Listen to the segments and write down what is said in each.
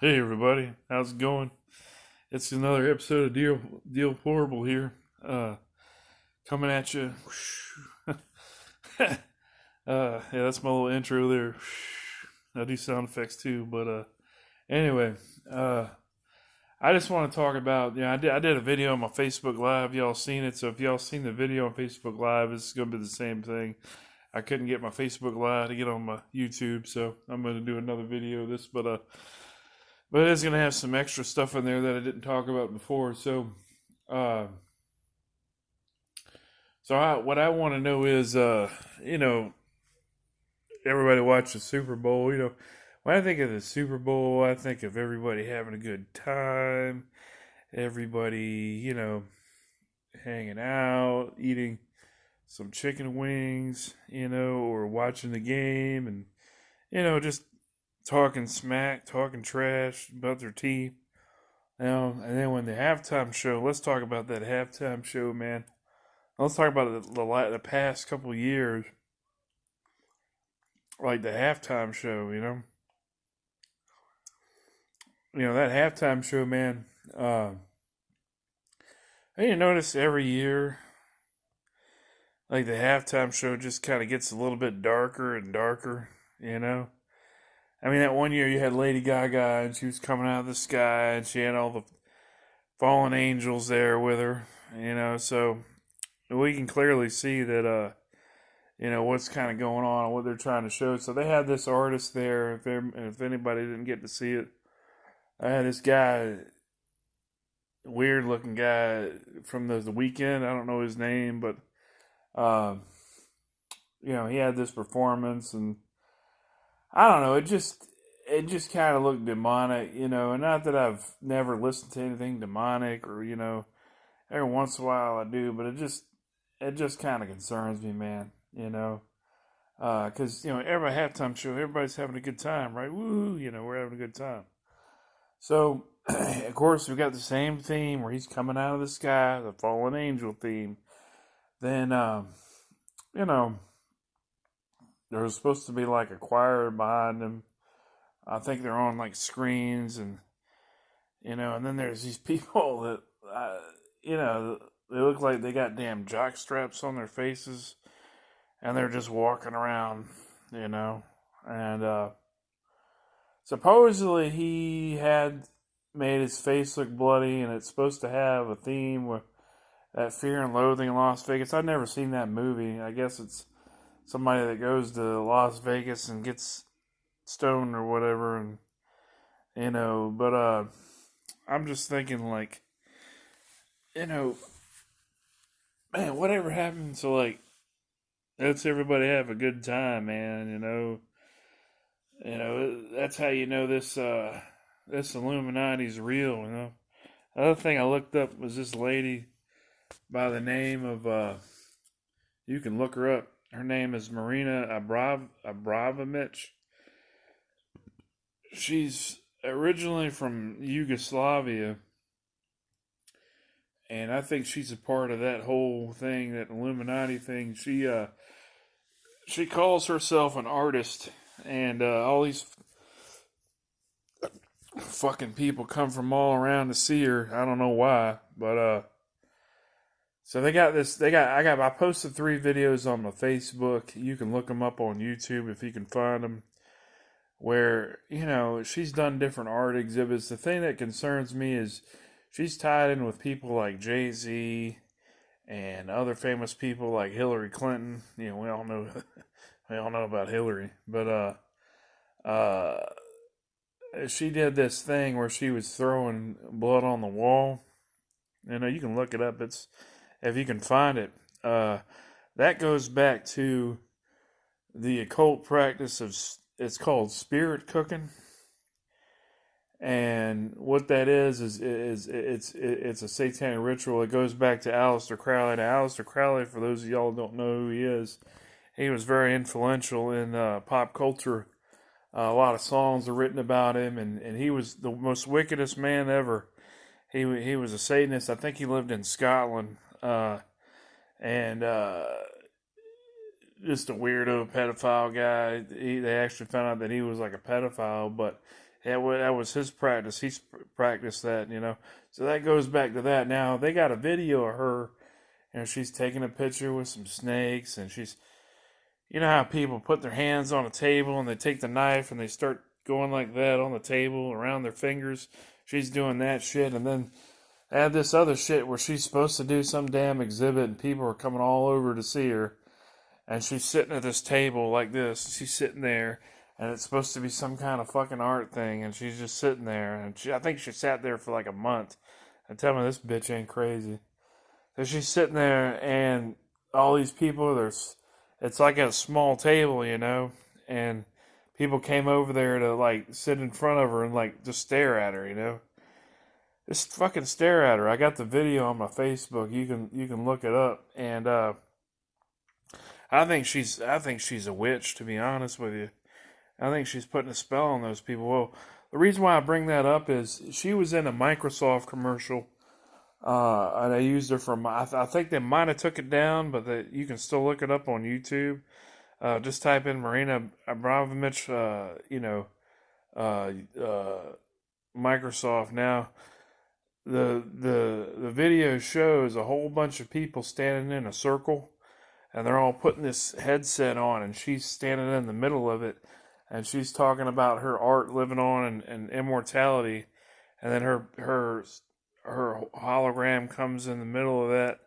Hey everybody, how's it going? It's another episode of Deal Horrible here, coming at you. Yeah, that's my little intro there. I do sound effects too, but anyway, uh, I just want to talk about. I did a video on my Facebook Live. Y'all seen it? So if y'all seen the video on Facebook Live, it's gonna be the same thing. I couldn't get my Facebook Live to get on my YouTube, so I'm gonna do another video of this, but it's going to have some extra stuff in there that I didn't talk about before. Uh, what I want to know is, you know, everybody watched the Super Bowl. When I think of the Super Bowl, I think of everybody having a good time, everybody, hanging out, eating some chicken wings, or watching the game and, just talking smack, talking trash about their team. And then when the halftime show, let's talk about that halftime show, man. Let's talk about the past couple of years, like the halftime show. That halftime show, man. You notice every year, like the halftime show just kind of gets a little bit darker and darker. I mean, that one year you had Lady Gaga and she was coming out of the sky and she had all the fallen angels there with her, so we can clearly see that, what's kind of going on and what they're trying to show. So they had this artist there. If anybody didn't get to see it, I had this guy, weird looking guy from the weekend. I don't know his name, but, he had this performance and I don't know. It just kind of looked demonic, and not that I've never listened to anything demonic or, every once in a while I do, but it just kind of concerns me, man, because, every halftime show, everybody's having a good time, right? Woo, we're having a good time. So, of course, we got the same theme where he's coming out of the sky, the fallen angel theme. Then, you know, there was supposed to be like a choir behind him. I think they're on like screens and then there's these people that, you know, they look like they got damn jock straps on their faces and they're just walking around, and, supposedly he had made his face look bloody and it's supposed to have a theme with that Fear and Loathing in Las Vegas. I've never seen that movie. I guess it's somebody that goes to Las Vegas and gets stoned or whatever, and but I'm just thinking like, man, whatever happened to like let's everybody have a good time, man, that's how this Illuminati's real. Another thing I looked up was this lady by the name of you can look her up. Her name is Marina Abravomic. She's originally from Yugoslavia, and I think she's a part of that whole thing, that Illuminati thing. She calls herself an artist, and all these fucking people come from all around to see her. I don't know why, but so they got this. I posted 3 videos on my Facebook. You can look them up on YouTube if you can find them. Where, she's done different art exhibits. The thing that concerns me is she's tied in with people like Jay-Z and other famous people like Hillary Clinton. We all know we all know about Hillary. But she did this thing where she was throwing blood on the wall. You can look it up. It's if you can find it. That goes back to the occult practice of, it's called spirit cooking, and what that is it's a satanic ritual. It goes back to Aleister Crowley. Now, Aleister Crowley, for those of y'all who don't know who he is, he was very influential in pop culture. A lot of songs are written about him, and he was the most wickedest man ever. He was a Satanist. I think he lived in Scotland, and just a weirdo pedophile guy. They actually found out that he was like a pedophile, but that was his practice. He's practiced that, you know. So that goes back to that. Now they got a video of her, and she's taking a picture with some snakes, and she's, you know how people put their hands on a table and they take the knife and they start going like that on the table around their fingers. She's doing that shit, and then they had this other shit where she's supposed to do some damn exhibit, and people are coming all over to see her, and she's sitting at this table like this. She's sitting there, and it's supposed to be some kind of fucking art thing, and she's just sitting there, and I think she sat there for like a month. And tell me this bitch ain't crazy. So she's sitting there, and all these people, it's like a small table, you know, and people came over there to like sit in front of her and like just stare at her, you know. Just fucking stare at her. I got the video on my Facebook. You can look it up, and I think she's a witch, to be honest with you. I think she's putting a spell on those people. Well, the reason why I bring that up is she was in a Microsoft commercial, and they used her for. I think they might have took it down, but you can still look it up on YouTube. Just type in Marina Abravomic, Microsoft. Now, the video shows a whole bunch of people standing in a circle, and they're all putting this headset on, and she's standing in the middle of it, and she's talking about her art living on and immortality, and then her hologram comes in the middle of that,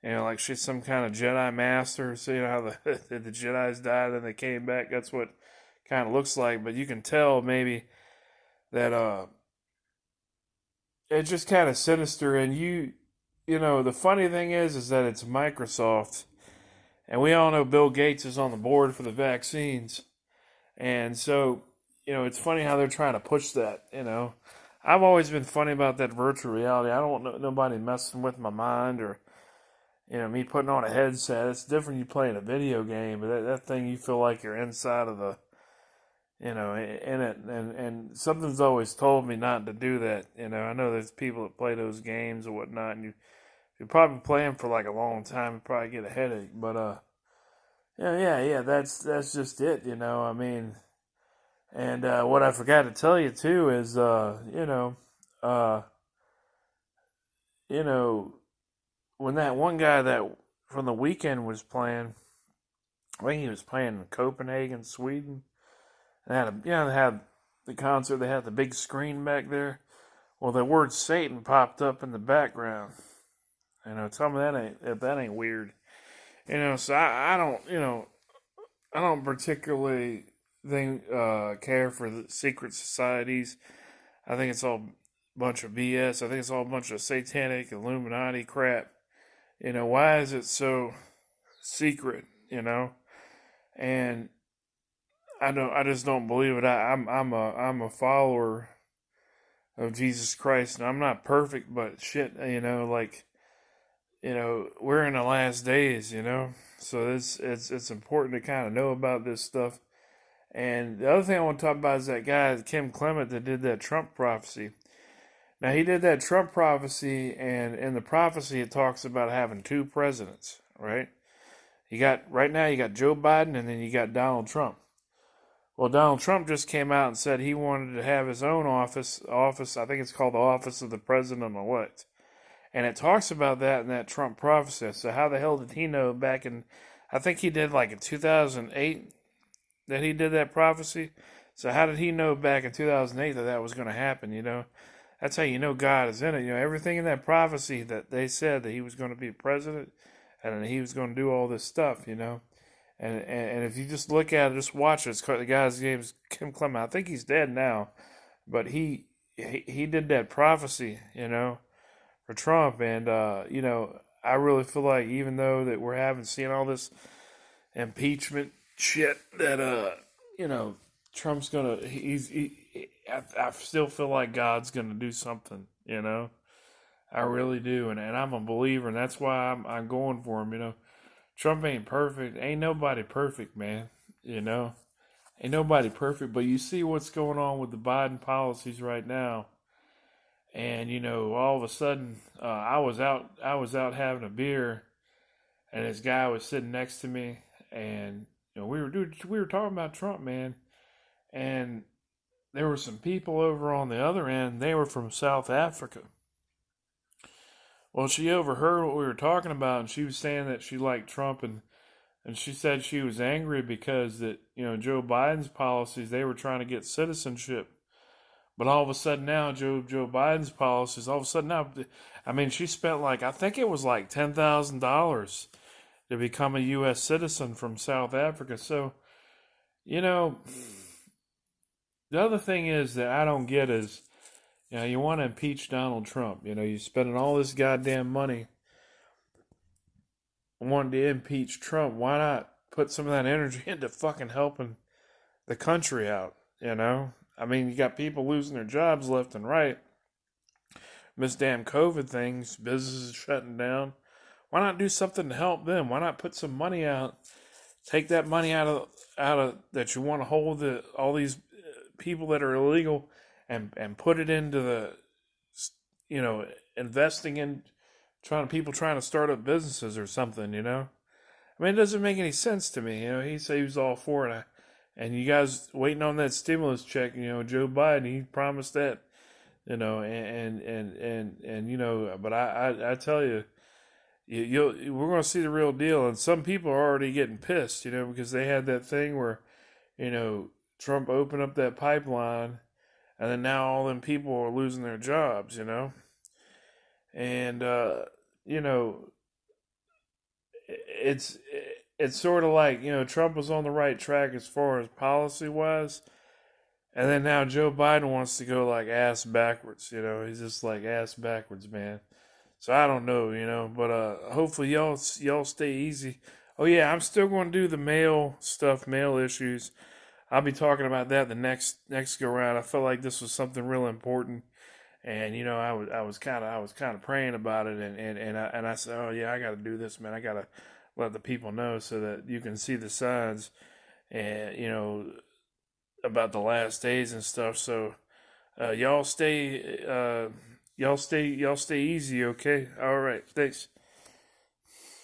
you know, like she's some kind of Jedi master. So you know how the Jedis died and they came back. That's what kind of looks like, but you can tell maybe that it's just kind of sinister. And you know, the funny thing is that it's Microsoft. And we all know Bill Gates is on the board for the vaccines. And so, you know, it's funny how they're trying to push that, you know. I've always been funny about that virtual reality. I don't want nobody messing with my mind or, you know, me putting on a headset. It's different you playing a video game, but that thing you feel like you're inside of the, you know, in it. And something's always told me not to do that. You know, I know there's people that play those games or whatnot, and you probably play them for like a long time and probably get a headache. But yeah, that's just it. You know, I mean, and what I forgot to tell you too is, when that one guy that from the weekend was playing, I think he was playing in Copenhagen, Sweden. They had the concert. They had the big screen back there. Well, the word Satan popped up in the background. You know, tell me that ain't weird. You know, so I don't particularly care for the secret societies. I think it's all a bunch of BS. I think it's all a bunch of satanic Illuminati crap. You know, why is it so secret? You know, and I just don't believe it. I'm a follower of Jesus Christ, and I'm not perfect, but shit, you know, like, you know, we're in the last days, you know, so it's important to kind of know about this stuff. And the other thing I want to talk about is that guy Kim Clement that did that Trump prophecy. Now, he did that Trump prophecy, and in the prophecy it talks about having two presidents, right? Right now you got Joe Biden, and then you got Donald Trump. Well, Donald Trump just came out and said he wanted to have his own office. I think it's called the Office of the President-elect. And it talks about that in that Trump prophecy. So how the hell did he know back in, I think he did like in 2008 that he did that prophecy. So how did he know back in 2008 that was going to happen, you know? That's how you know God is in it. You know, everything in that prophecy that they said that he was going to be president and he was going to do all this stuff, you know? And if you just look at it, just watch it. The guy's name is Kim Clement. I think he's dead now, but he did that prophecy, you know, for Trump. And you know, I really feel like even though that we're seeing all this impeachment shit, that you know, Trump's gonna I still feel like God's gonna do something, you know. I really do, and I'm a believer, and that's why I'm going for him, you know. Trump ain't perfect. Ain't nobody perfect, man. You know, ain't nobody perfect. But you see what's going on with the Biden policies right now, and you know, all of a sudden, I was out having a beer, and this guy was sitting next to me, and you know, we were talking about Trump, man, and there were some people over on the other end. They were from South Africa. Well, she overheard what we were talking about, and she was saying that she liked Trump, and she said she was angry because that, Joe Biden's policies, they were trying to get citizenship. But all of a sudden now, Joe Biden's policies, all of a sudden now, I mean, she spent I think it was like $10,000 to become a U.S. citizen from South Africa. So, the other thing is that I don't get is, you want to impeach Donald Trump. You're spending all this goddamn money wanting to impeach Trump. Why not put some of that energy into fucking helping the country out, I mean, you got people losing their jobs left and right. This damn COVID things, businesses shutting down. Why not do something to help them? Why not put some money out? Take that money out of that you want to hold all these people that are illegal, and put it into the, investing in people trying to start up businesses or something. I mean, it doesn't make any sense to me. He said he was all for it. And you guys waiting on that stimulus check, Joe Biden, he promised that, and but I tell you, we're going to see the real deal. And some people are already getting pissed, because they had that thing where, Trump opened up that pipeline, and then now all them people are losing their jobs, and, it's sort of like, Trump was on the right track as far as policy wise. And then now Joe Biden wants to go ass backwards, he's just ass backwards, man. So I don't know, but hopefully y'all stay easy. Oh yeah, I'm still going to do the mail issues. I'll be talking about that the next go round. I felt like this was something real important. And I was kind of praying about it, and I said, oh yeah, I got to do this, man. I got to let the people know so that you can see the signs, and about the last days and stuff. So y'all stay easy, okay? All right, thanks.